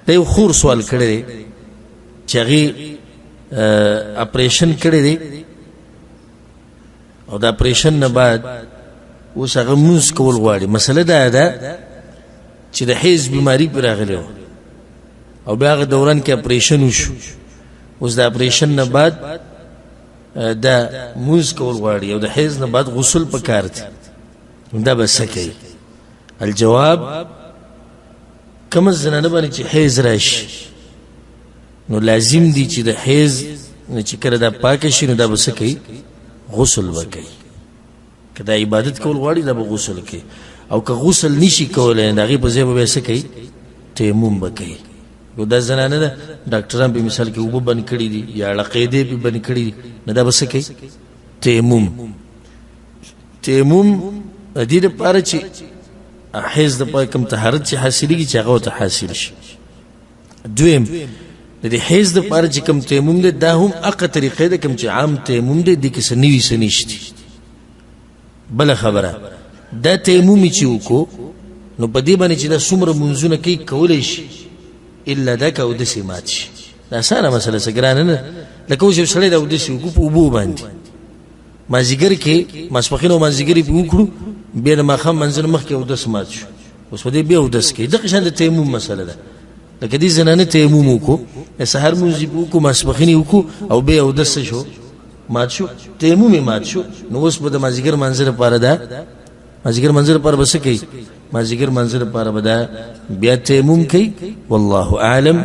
دا یو خور سوال کړی دی چې هغې اپریشن کړی دی او د اپریشن نه بعد اوس هغه مونځ کول غواړي. مسله دا ده چې د حیض بیماري پرې راغلی وه او بیا هغه دوران کې اپریشن وشو. اوس د اپریشن نه بعد دا مونځ کول غواړي او د حیض نه بعد غسل پکار دی. دا به څه کوي؟ الجواب کومه زنانه باندې چې حیض راشي نو لازم دی چې د حیض چې کله دا پاکه شي نو دا به څه کوي؟ غسل به کوي. که دا عبادت کول غواړي دا به غسل کوي او که غسل نشي کولی د هغې په ځای به بیا څه کوي؟ تیمم به کوي. یو دا زنانه ده ډاکټران په مثال کې اوبه بند کړي دي یا عقیدې پې بند کړي دي نو دا به څه کوي؟ تیمم. تیمم د دې دپاره چې حیض دپاره کوم طهارت چې حاصلېږي چې هغه ورته حاصل شي. دویم د دې حیض دپاره چې کوم تیمم دی دا هم هغه طریقې ده کوم چې عام تیمم دی دې کې څه نوي څه نشتي. بله خبره دا تیمم چې وکړو نو په دې باندې چې دا څومره منځونه کوي کولی شي الا دا که اودسې مات شي. دا اسانه مسله څه ګرانه نه. لکه اوس یو سړی د اودسې وکړو په اوبو باندې مازدیګر کې ماسپښین او مازدیګر پې وکړو بیا د ماښام منځ نه مخکې اودس مات شو اوس په دې بیا اودس کوي. دغه شان د تیمم مسله ده. لکه دې زنانه تیمم وکړو د سهار مونځ یې وکړو ماسپښین یې وکړو او بیا اودس څه شو؟ مات شو. تیمم یې مات شو. نو اوس به د مازدیګر منځ لپاره دا مازدیګر منځ لپاره به څه کوي؟ مازدیګر منځ لپاره به دا بیا تیمم کوي. والله اعلم.